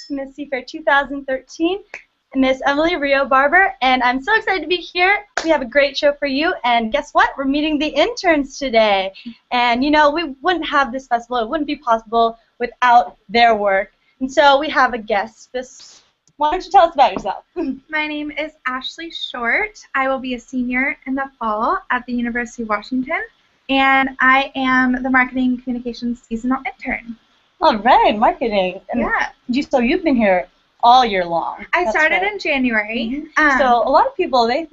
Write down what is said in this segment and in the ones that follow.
Miss Seafair 2013, Miss Emily Rio Barber, and I'm so excited to be here. We have a great show for you, and guess what? We're meeting the interns today. And you know, we wouldn't have this festival, it wouldn't be possible without their work. And so we have a guest. Why don't you tell us about yourself? My name is Ashley Short. I will be a senior in the fall at the University of Washington, and I am the Marketing Communications Seasonal Intern. All right, marketing. And yeah. So you've been here all year long. I started in January. Mm-hmm. So a lot of people, they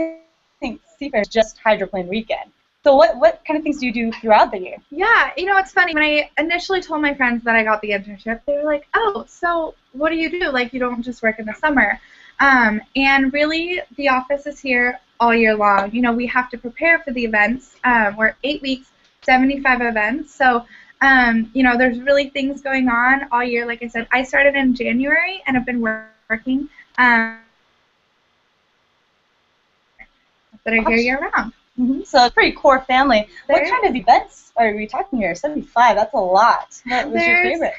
think Seafair is just hydroplane weekend. So what kind of things do you do throughout the year? Yeah, you know, it's funny. When I initially told my friends that I got the internship, they were like, oh, so what do you do? Like, you don't just work in the summer. And really, the office is here all year long. You know, we have to prepare for the events. We're 8 weeks, 75 events. So, you know, there's really things going on all year. Like I said, I started in January and have been working that are here year-round. Mm-hmm. So it's a pretty core family. What kind of events are we talking here? 75, that's a lot. What was your favorite?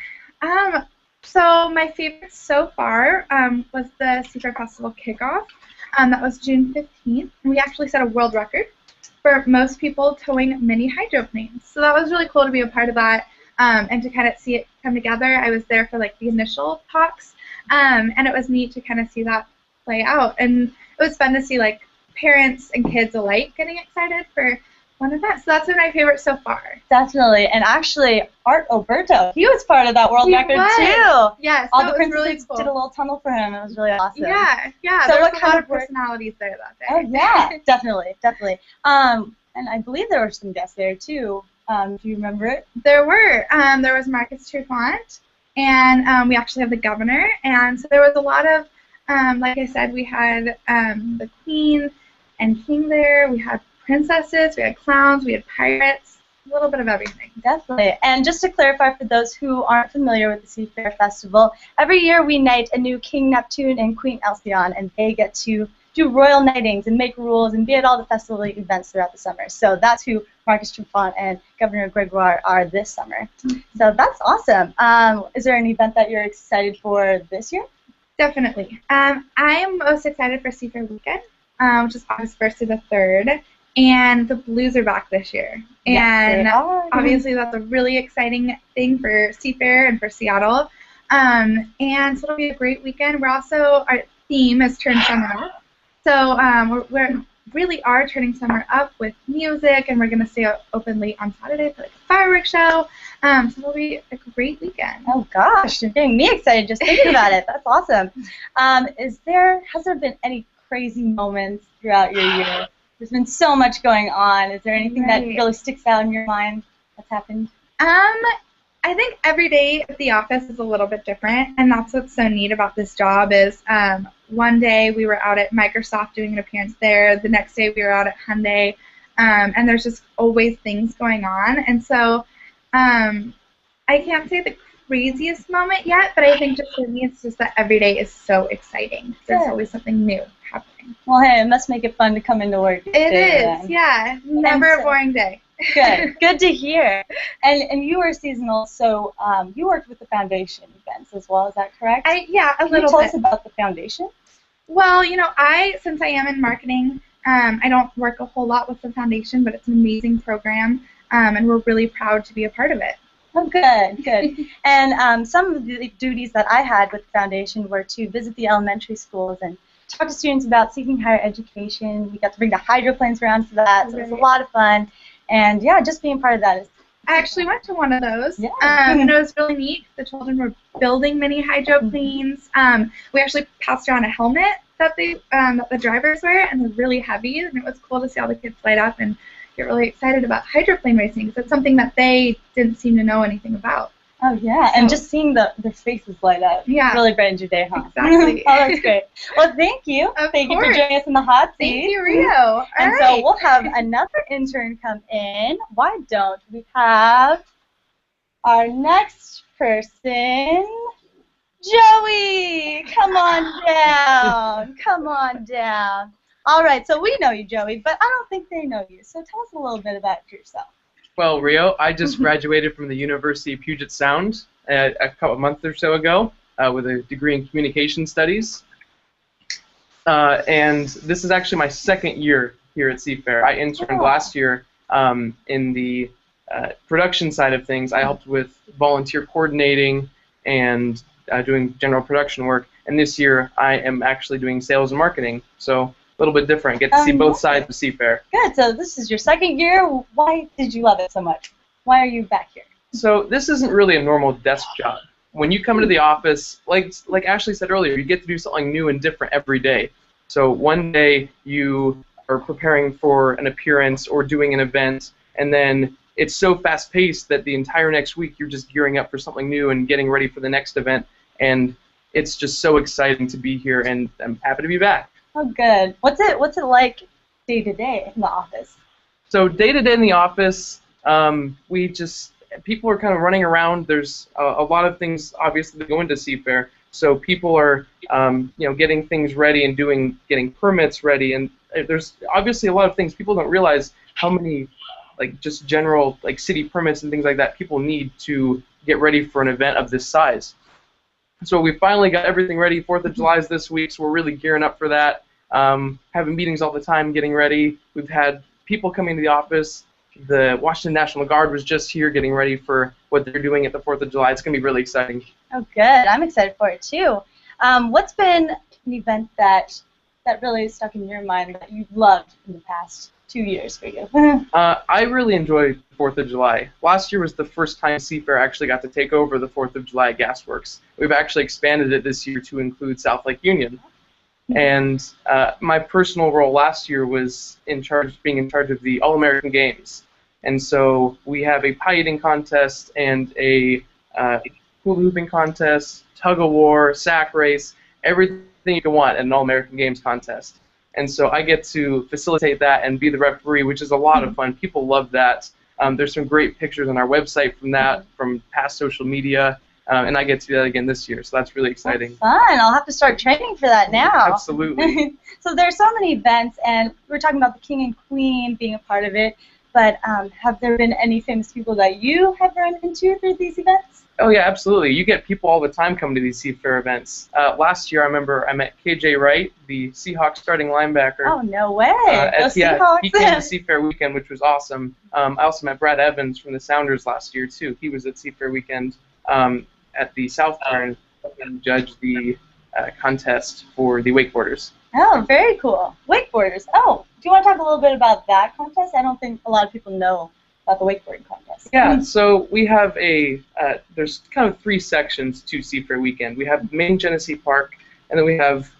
So my favorite so far was the Seafair Festival kickoff. That was June 15th. We actually set a world record for most people towing mini hydroplanes. So that was really cool to be a part of that and to kind of see it come together. I was there for like the initial talks, and it was neat to kind of see that play out. And it was fun to see like parents and kids alike getting excited for one event. So that's been my favorite so far. Definitely. And actually, Art Oberto, he was part of that world record too. Yes, all the princesses really cool. Did a little tunnel for him. It was really awesome. Yeah, yeah. So there what was kind a lot of personalities there that day. Oh yeah, definitely. And I believe there were some guests there too. Do you remember it? There were. There was Marcus Trufant, and we actually have the governor. And so there was a lot of, like I said, we had the Queen and King there. We had princesses, we had clowns, we had pirates, a little bit of everything. Definitely. And just to clarify for those who aren't familiar with the Seafair Festival, every year we knight a new King Neptune and Queen Alcyone, and they get to do royal knightings and make rules and be at all the festival events throughout the summer. So that's who Marcus Trufant and Governor Gregoire are this summer. So that's awesome. Is there an event that you're excited for this year? Definitely. I am most excited for Seafair Weekend, which is August 1st to the 3rd. And the Blues are back this year. And obviously that's a really exciting thing for Seafair and for Seattle. And so it'll be a great weekend. Our theme is Turn Summer Up. So we really are turning summer up with music, and we're going to stay open late on Saturday for like a fireworks show. So it'll be a great weekend. Oh gosh, you're getting me excited just thinking about it. That's awesome. Has there been any crazy moments throughout your year? There's been so much going on. Is there anything that really sticks out in your mind that's happened? I think every day at the office is a little bit different, and that's what's so neat about this job is one day we were out at Microsoft doing an appearance there. The next day we were out at Hyundai, and there's just always things going on. And so I can't say the craziest moment yet, but I think just for me it's just that every day is so exciting. There's always something new happening. Well, hey, it must make it fun to come into work. It is, yeah. Never a boring day. Good. Good to hear. And you were seasonal, so you worked with the foundation events as well. Is that correct? Yeah, a little bit. Can you tell us about the foundation? Well, you know, since I am in marketing, I don't work a whole lot with the foundation, but it's an amazing program, and we're really proud to be a part of it. Oh, good, good. And some of the duties that I had with the foundation were to visit the elementary schools and talk to students about seeking higher education. We got to bring the hydroplanes around for that, so it was a lot of fun. And yeah, just being part of that is. I actually went to one of those. Yeah. And it was really neat. The children were building mini hydroplanes. We actually passed around a helmet that the drivers wear, and they're really heavy. And it was cool to see all the kids light up and get really excited about hydroplane racing, because it's something that they didn't seem to know anything about. Oh, yeah, and just seeing their faces light up really brightened your day, huh? Exactly. Oh, that's great. Well, thank you. Thank you for joining us in the hot seat. Thank you, Rio. And so we'll have another intern come in. Why don't we have our next person, Joey? Come on down. Come on down. All right, so we know you, Joey, but I don't think they know you. So tell us a little bit about yourself. Well, Rio, I just graduated from the University of Puget Sound a couple months or so ago. with a degree in communication studies. And this is actually my second year here at Seafair. I interned last year in the production side of things. I helped with volunteer coordinating and doing general production work. And this year I am actually doing sales and marketing. So a little bit different. Get to see both sides of Seafair. Good. So this is your second year. Why did you love it so much? Why are you back here? So this isn't really a normal desk job. When you come into the office, like Ashley said earlier, you get to do something new and different every day. So one day you are preparing for an appearance or doing an event, and then it's so fast-paced that the entire next week you're just gearing up for something new and getting ready for the next event. And it's just so exciting to be here, and I'm happy to be back. Oh, good. What's it like day to day in the office? So day to day in the office, people are kind of running around. There's a lot of things obviously that go into Seafair. So people are, getting things ready and getting permits ready, and there's obviously a lot of things people don't realize how many, just general city permits and things like that people need to get ready for an event of this size. So we finally got everything ready. 4th of July is this week, so we're really gearing up for that. Having meetings all the time, getting ready. We've had people coming to the office. The Washington National Guard was just here getting ready for what they're doing at the 4th of July. It's going to be really exciting. Oh, good. I'm excited for it, too. What's been an event that really stuck in your mind that you've loved in the past 2 years for you? I really enjoy the 4th of July. Last year was the first time Seafair actually got to take over the 4th of July Gasworks. We've actually expanded it this year to include South Lake Union. And my personal role last year was being in charge of the All-American Games. And so we have a pie eating contest and a hula hooping contest, tug-of-war, sack race, everything you can want at an All-American Games contest. And so I get to facilitate that and be the referee, which is a lot of fun. People love that. There's some great pictures on our website from that, from past social media. And I get to do that again this year, so that's really exciting. That's fun. I'll have to start training for that now. Absolutely. So there's so many events, and we're talking about the King and Queen being a part of it, but have there been any famous people that you have run into through these events? Oh, yeah, absolutely. You get people all the time coming to these Seafair events. Last year, I remember I met KJ Wright, the Seahawks starting linebacker. Oh, no way. Seahawks. He came to Seafair Weekend, which was awesome. I also met Brad Evans from the Sounders last year, too. He was at Seafair Weekend at the South Turn and judged the contest for the wakeboarders. Oh, very cool. Wakeboarders. Oh, do you want to talk a little bit about that contest? I don't think a lot of people know about the wakeboarding contest. Yeah, so we have there's kind of 3 sections to Seafair Weekend. We have Main Genesee Park, and then we have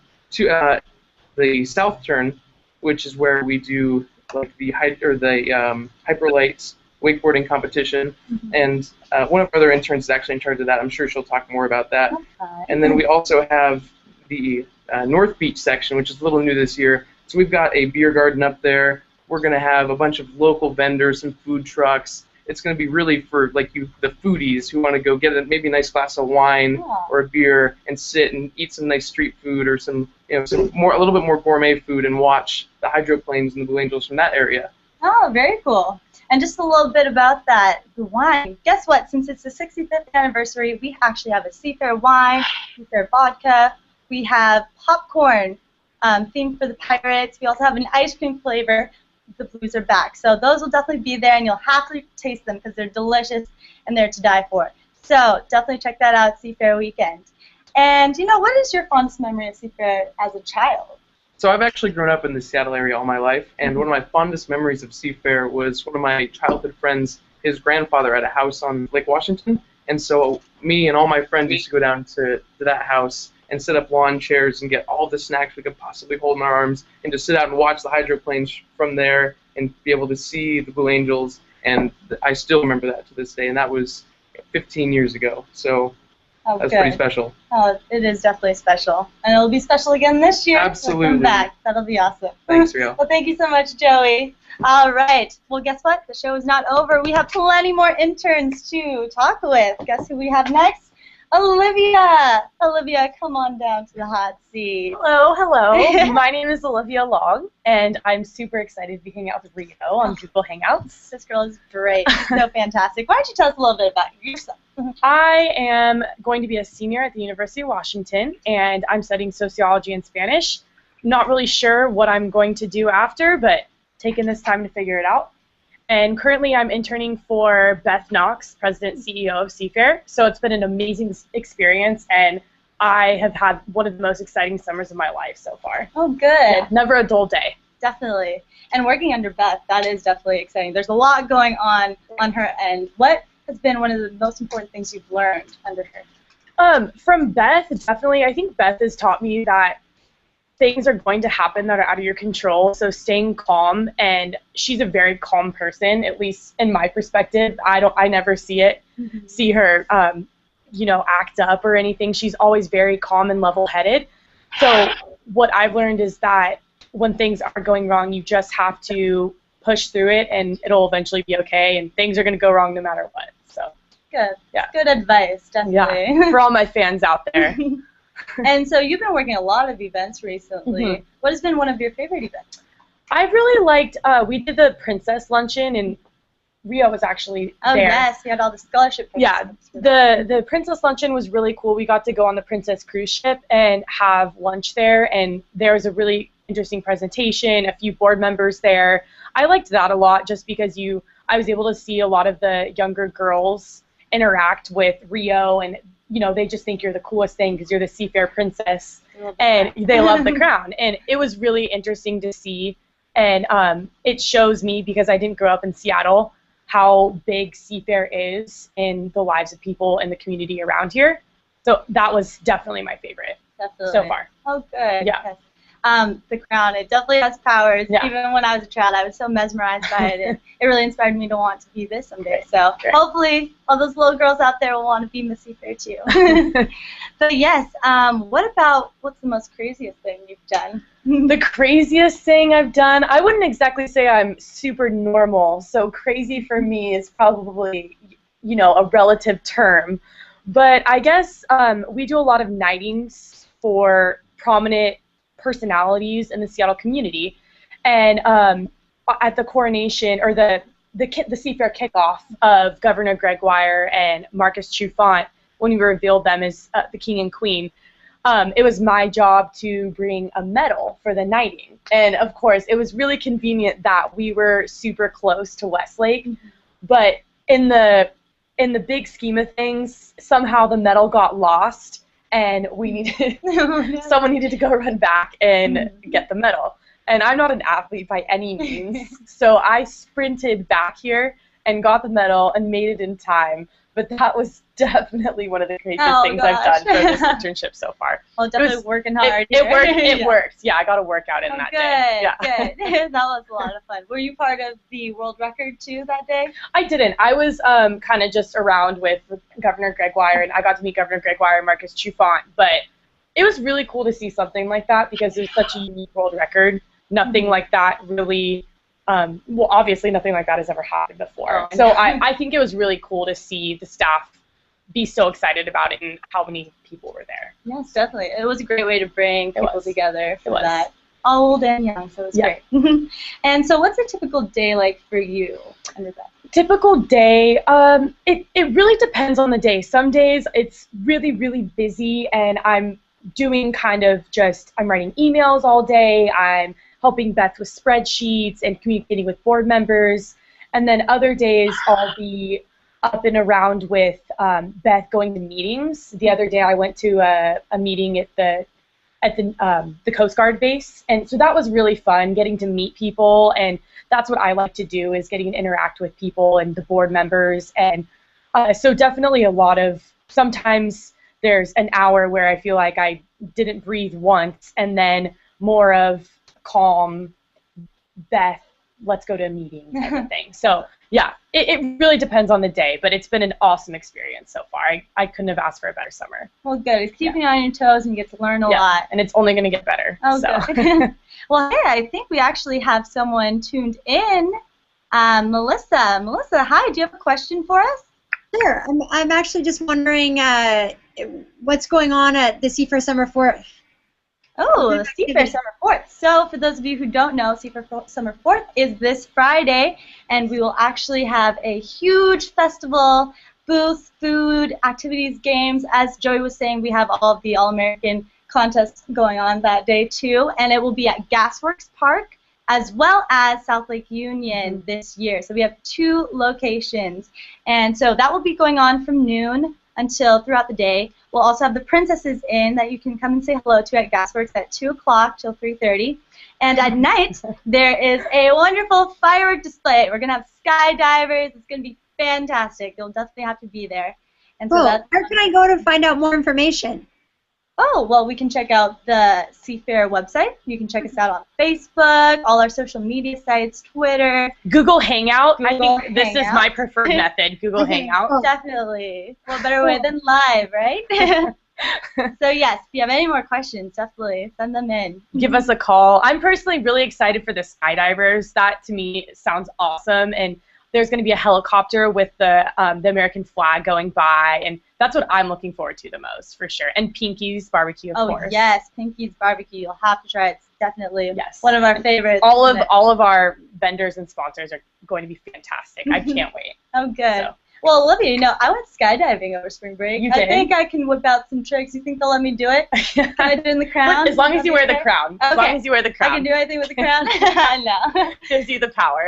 the South Turn, which is where we do the hyperlight wakeboarding competition, and one of our other interns is actually in charge of that. I'm sure she'll talk more about that. Okay. And then we also have the North Beach section, which is a little new this year. So we've got a beer garden up there. We're going to have a bunch of local vendors and food trucks. It's going to be really for the foodies who want to go get maybe a nice glass of wine or a beer and sit and eat some nice street food or a little bit more gourmet food and watch the hydroplanes and the Blue Angels from that area. Oh, very cool. And just a little bit about that, the wine. Guess what? Since it's the 65th anniversary, we actually have a Seafair wine, Seafair vodka. We have popcorn themed for the Pirates. We also have an ice cream flavor. The Blues are back. So those will definitely be there, and you'll have to taste them because they're delicious and they're to die for. So definitely check that out, Seafair Weekend. And, what is your fondest memory of Seafair as a child? So I've actually grown up in the Seattle area all my life, and one of my fondest memories of Seafair was one of my childhood friends. His grandfather had a house on Lake Washington, and so me and all my friends used to go down to that house and set up lawn chairs and get all the snacks we could possibly hold in our arms and just sit out and watch the hydroplanes from there and be able to see the Blue Angels. And I still remember that to this day, and that was 15 years ago. So that's pretty special. Oh, it is definitely special. And it'll be special again this year. Absolutely. Come back. That'll be awesome. Thanks, Rio. Well, thank you so much, Joey. All right. Well, guess what? The show is not over. We have plenty more interns to talk with. Guess who we have next? Olivia. Olivia, come on down to the hot seat. Hello. My name is Olivia Long, and I'm super excited to be hanging out with Rio on Google Hangouts. This girl is great. She's so fantastic. Why don't you tell us a little bit about yourself? I am going to be a senior at the University of Washington, and I'm studying sociology and Spanish. Not really sure what I'm going to do after, but taking this time to figure it out. And currently I'm interning for Beth Knox, President and CEO of Seafair. So it's been an amazing experience, and I have had one of the most exciting summers of my life so far. Oh, good. Yeah, never a dull day. Definitely. And working under Beth, that is definitely exciting. There's a lot going on her end. What has been one of the most important things you've learned under her? From Beth, definitely, I think Beth has taught me that things are going to happen that are out of your control, so staying calm, and she's a very calm person, at least in my perspective. I never see her act up or anything. She's always very calm and level-headed. So what I've learned is that when things are going wrong, you just have to push through it, and it'll eventually be okay, and things are going to go wrong no matter what. So good. Yeah. Good advice, definitely. Yeah, for all my fans out there. And so you've been working a lot of events recently. Mm-hmm. What has been one of your favorite events? I really liked, we did the Princess Luncheon, and Rio was actually there. Oh, yes, you had all the scholarship programs. Yeah, the Princess Luncheon was really cool. We got to go on the Princess cruise ship and have lunch there, and there was a really interesting presentation, a few board members there. I liked that a lot just because I was able to see a lot of the younger girls interact with Rio, and they just think you're the coolest thing because you're the Seafair princess, and they love the crown. And it was really interesting to see, and it shows me, because I didn't grow up in Seattle, how big Seafair is in the lives of people in the community around here. So that was definitely my favorite so far. Oh, good. Yeah. Yes. The crown, it definitely has powers. Yeah. Even when I was a child, I was so mesmerized by it, and it really inspired me to want to be this someday. So hopefully all those little girls out there will want to be Miss Seafair too. But yes, what's the most craziest thing you've done? The craziest thing I've done, I wouldn't exactly say I'm super normal, so crazy for me is probably, a relative term. But I guess we do a lot of nightings for prominent personalities in the Seattle community, and at the coronation, or the Seafair kickoff of Governor Gregoire and Marcus Trufant, when we revealed them as the king and queen, it was my job to bring a medal for the knighting. And of course, it was really convenient that we were super close to Westlake, but in the big scheme of things, somehow the medal got lost, and someone needed to go run back and get the medal. And I'm not an athlete by any means, so I sprinted back here and got the medal and made it in time. But that was definitely one of the craziest things I've done for this internship so far. Well, definitely working hard. It worked. Yeah, I got a workout in that day. Yeah. Good. That was a lot of fun. Were you part of the world record too that day? I didn't. I was kind of just around with Governor Gregoire, and I got to meet Governor Gregoire and Marcus Trufant. But it was really cool to see something like that, because it was such a unique world record. Nothing like that really. Obviously nothing like that has ever happened before. So I think it was really cool to see the staff be so excited about it and how many people were there. Yes, definitely. It was a great way to bring people together for that. Old and young, so it was great. And so what's a typical day like for you under that? Typical day, it really depends on the day. Some days it's really, really busy, and I'm doing I'm writing emails all day, I'm helping Beth with spreadsheets and communicating with board members. And then other days I'll be up and around with Beth going to meetings. The other day I went to a meeting at the Coast Guard base, and so that was really fun, getting to meet people, and that's what I like to do, is getting to interact with people and the board members. And so definitely sometimes there's an hour where I feel like I didn't breathe once, and then more of calm, Beth, let's go to a meeting type of thing. So yeah, it really depends on the day, but it's been an awesome experience so far. I couldn't have asked for a better summer. Well, good. It's keeping you on your toes, and you get to learn a lot. And it's only going to get better. Oh, good. Well, hey, I think we actually have someone tuned in. Melissa. Melissa, hi. Do you have a question for us? Sure. I'm actually just wondering, what's going on at the Seafair Summer 4th? Oh, the Seafair Summer 4th. So for those of you who don't know, Seafair Summer 4th is this Friday, and we will actually have a huge festival, booths, food, activities, games. As Joey was saying, we have all of the All-American contests going on that day too, and it will be at Gasworks Park as well as South Lake Union this year. So we have 2 locations, and so that will be going on from noon until throughout the day. We'll also have the Princesses Inn that you can come and say hello to at Gasworks at 2 o'clock till 3:30. And at night, there is a wonderful firework display. We're going to have skydivers. It's going to be fantastic. You'll definitely have to be there. And so Where can I go to find out more information? Oh, well, we can check out the Seafair website. You can check us out on Facebook, all our social media sites, Twitter. Google Hangout. I think Hangout. this is my preferred method, Google Hangout. Definitely. What better way than live, right? So, yes, if you have any more questions, definitely send them in. Give us a call. I'm personally really excited for the skydivers. That, to me, sounds awesome. And there's going to be a helicopter with the American flag going by, and that's what I'm looking forward to the most, for sure. And Pinky's Barbecue, of course. Oh, yes, Pinky's Barbecue. You'll have to try it. It's definitely one of our favorites. All of our vendors and sponsors are going to be fantastic. I can't wait. Oh, good. So. Well, Olivia, you know, I went skydiving over spring break. You did? I think I can whip out some tricks. You think they'll let me do it? Can I do it in the crown? As long as you wear the crown. Okay. As long as you wear the crown. I can do anything with the crown? No. Gives you the power.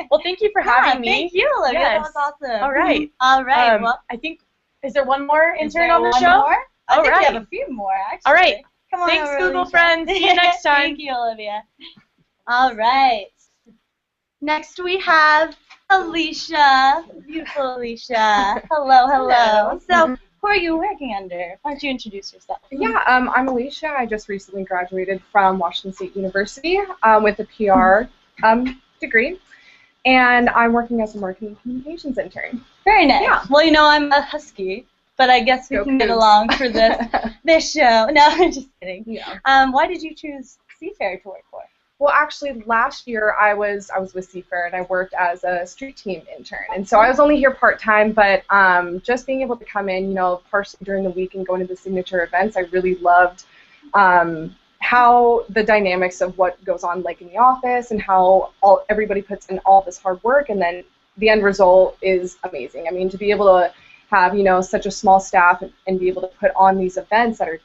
Well, thank you for having me. Thank you, Olivia. Yes. That was awesome. All right. All right. Well, I think, is there one more is intern there on the one show? More? I All think right. we have a few more, actually. All right. Come on Thanks, over, Google Alicia. friends. See you next time. Thank you, Olivia. All right. Next we have Alicia. Beautiful Alicia. Hello, hello. So, who are you working under? Why don't you introduce yourself? Yeah, I'm Alicia. I just recently graduated from Washington State University with a PR degree, and I'm working as a marketing communications intern. Very nice. Yeah. Well, you know, I'm a Husky, but I guess we can get along for this show. No, I'm just kidding. Yeah. Why did you choose Seafair to work for? Well, actually, last year I was with Seafair and I worked as a street team intern, and so I was only here part-time, but just being able to come in, you know, partially during the week and going to the signature events, I really loved how the dynamics of what goes on, like in the office, and how everybody puts in all this hard work, and then the end result is amazing. I mean, to be able to have, you know, such a small staff and be able to put on these events that are,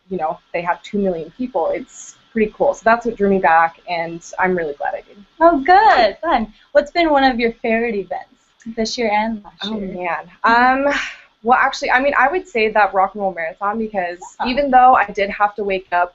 you know, they have 2 million people, it's pretty cool. So that's what drew me back, and I'm really glad I did. Oh, good. Fun. What's been one of your favorite events this year and last year? Oh, man. Well, actually, I mean, I would say that Rock and Roll Marathon, because even though I did have to wake up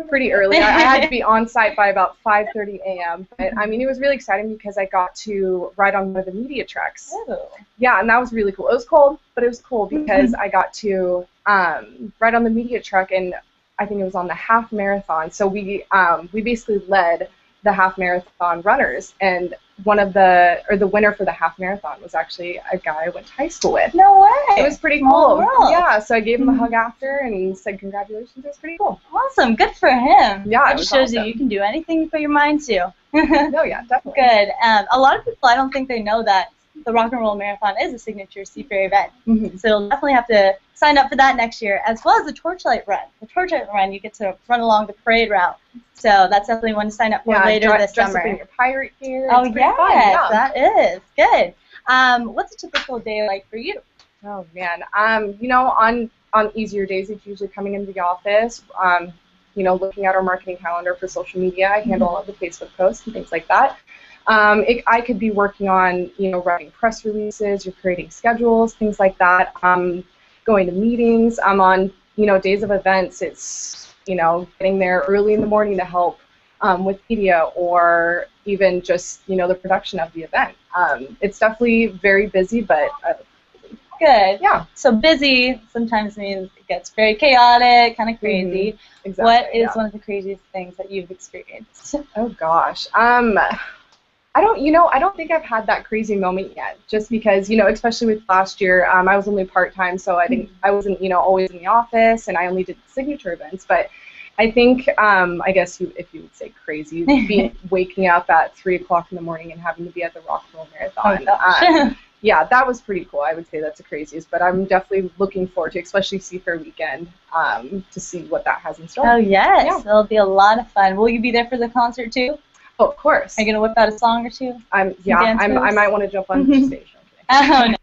pretty early, I had to be on site by about 5:30 a.m. But I mean, it was really exciting because I got to ride on one of the media trucks. Oh. Yeah, and that was really cool. It was cold, but it was cool because I got to ride on the media truck, and I think it was on the half marathon. So we basically led the half marathon runners, and the winner for the half marathon was actually a guy I went to high school with. No way. It was pretty Small cool. world. Yeah, so I gave him a hug after and said congratulations. It was pretty cool. Awesome. Good for him. Yeah, it just shows that you can do anything you put your mind to. No, yeah, definitely. Good. A lot of people, I don't think they know that the Rock and Roll Marathon is a signature Seafair event. Mm-hmm. So you'll definitely have to sign up for that next year, as well as the Torchlight Run. The Torchlight Run, you get to run along the parade route. So that's definitely one to sign up for later this dress summer. Up in your pirate gear. Oh, it's yes, fun. Yeah, that is. Good. What's a typical day like for you? Oh, man. You know, on easier days, it's usually coming into the office, you know, looking at our marketing calendar for social media. I handle all of the Facebook posts and things like that. I could be working on, you know, writing press releases, or creating schedules, things like that. Going to meetings. I'm on, you know, days of events. It's, you know, getting there early in the morning to help with media, or even just, you know, the production of the event. It's definitely very busy, but good. Yeah. So busy sometimes means it gets very chaotic, kind of crazy. Exactly. What is one of the craziest things that you've experienced? Oh gosh. I don't think I've had that crazy moment yet, just because, you know, especially with last year, I was only part-time, so I wasn't, you know, always in the office, and I only did signature events. But I think, I guess if you would say crazy, waking up at 3 o'clock in the morning and having to be at the Rock and Roll Marathon. Oh, yeah, that was pretty cool. I would say that's the craziest, but I'm definitely looking forward to, especially Seafair weekend, to see what that has in store. Oh, yes. Yeah. It'll be a lot of fun. Will you be there for the concert, too? Oh, of course. Are you going to whip out a song or two? I might want to jump on stage. Okay. Oh, no.